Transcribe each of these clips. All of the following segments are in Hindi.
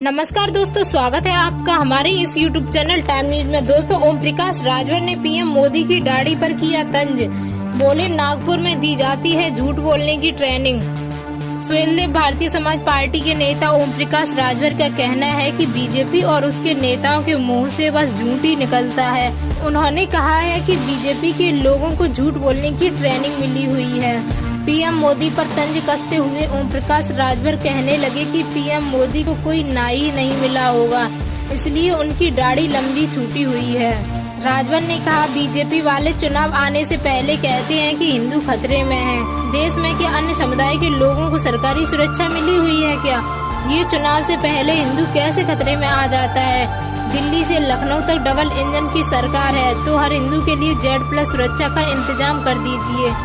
नमस्कार दोस्तों, स्वागत है आपका हमारे इस YouTube चैनल टाइम न्यूज में। दोस्तों, ओम प्रकाश राजभर ने पीएम मोदी की दाढ़ी पर किया तंज। बोले, नागपुर में दी जाती है झूठ बोलने की ट्रेनिंग। स्वयंदेव भारतीय समाज पार्टी के नेता ओम प्रकाश राजभर का कहना है कि बीजेपी और उसके नेताओं के मुंह से बस झूठ ही निकलता है। उन्होंने कहा है कि बीजेपी के लोगों को झूठ बोलने की ट्रेनिंग मिली हुई है। पीएम मोदी पर तंज कसते हुए ओम प्रकाश राजभर कहने लगे कि पीएम मोदी को कोई नाई नहीं मिला होगा, इसलिए उनकी दाढ़ी लंबी छूटी हुई है। राजभर ने कहा, बीजेपी वाले चुनाव आने से पहले कहते हैं कि हिंदू खतरे में हैं। देश में क्या अन्य समुदाय के लोगों को सरकारी सुरक्षा मिली हुई है क्या? ये चुनाव से पहले हिंदू कैसे खतरे में आ जाता है? दिल्ली से लखनऊ तक डबल इंजन की सरकार है, तो हर हिंदू के लिए Z+ सुरक्षा का इंतजाम कर दीजिए।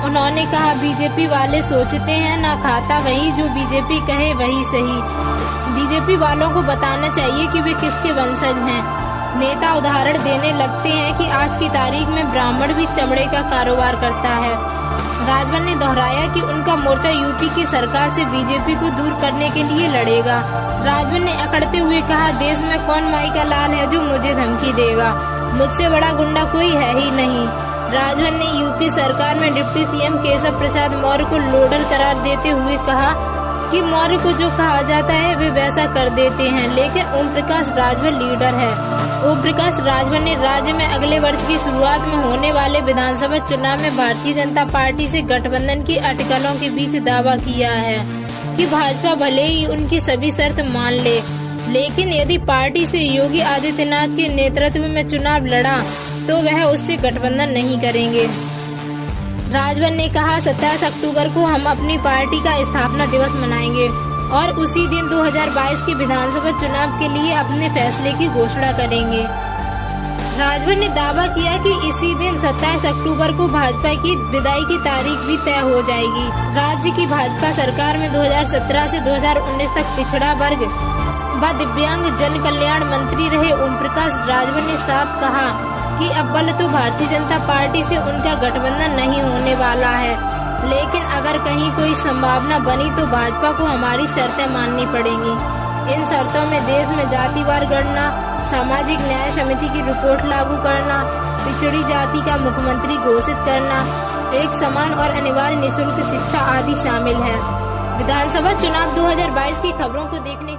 उन्होंने कहा, बीजेपी वाले सोचते हैं ना खाता वही, जो बीजेपी कहे वही सही। बीजेपी वालों को बताना चाहिए कि वे किसके वंशज हैं। नेता उदाहरण देने लगते हैं कि आज की तारीख में ब्राह्मण भी चमड़े का कारोबार करता है। राजभर ने दोहराया कि उनका मोर्चा यूपी की सरकार से बीजेपी को दूर करने के लिए लड़ेगा। राजभर ने अकड़ते हुए कहा, देश में कौन माई का लाल है जो मुझे धमकी देगा? मुझसे बड़ा गुंडा कोई है ही नहीं। राजभर ने यूपी सरकार में डिप्टी सीएम केशव प्रसाद मौर्य को लोडर करार देते हुए कहा कि मौर्य को जो कहा जाता है वे वैसा कर देते हैं, लेकिन ओम प्रकाश राजभर लीडर है। ओम प्रकाश राजभर ने राज्य में अगले वर्ष की शुरुआत में होने वाले विधानसभा चुनाव में भारतीय जनता पार्टी से गठबंधन की अटकलों के बीच दावा किया है कि भाजपा भले ही उनकी सभी शर्त मान ले, लेकिन यदि पार्टी से योगी आदित्यनाथ के नेतृत्व में चुनाव लड़ा तो वह उससे गठबंधन नहीं करेंगे। राजभर ने कहा, 27 अक्टूबर को हम अपनी पार्टी का स्थापना दिवस मनाएंगे और उसी दिन 2022 के विधानसभा चुनाव के लिए अपने फैसले की घोषणा करेंगे। राजभर ने दावा किया कि इसी दिन 27 अक्टूबर को भाजपा की विदाई की तारीख भी तय हो जाएगी। राज्य की भाजपा सरकार में 2017 से 2019 तक पिछड़ा वर्ग व दिव्यांग जन कल्याण मंत्री रहे ओम प्रकाश राजभर ने साफ कहा कि अव्वल तो भारतीय जनता पार्टी से उनका गठबंधन नहीं होने वाला है, लेकिन अगर कहीं कोई संभावना बनी तो भाजपा को हमारी शर्तें माननी पड़ेंगी। इन शर्तों में देश में जातिवार गणना, सामाजिक न्याय समिति की रिपोर्ट लागू करना, पिछड़ी जाति का मुख्यमंत्री घोषित करना, एक समान और अनिवार्य निःशुल्क शिक्षा आदि शामिल है। विधानसभा चुनाव 2022 की खबरों को देखने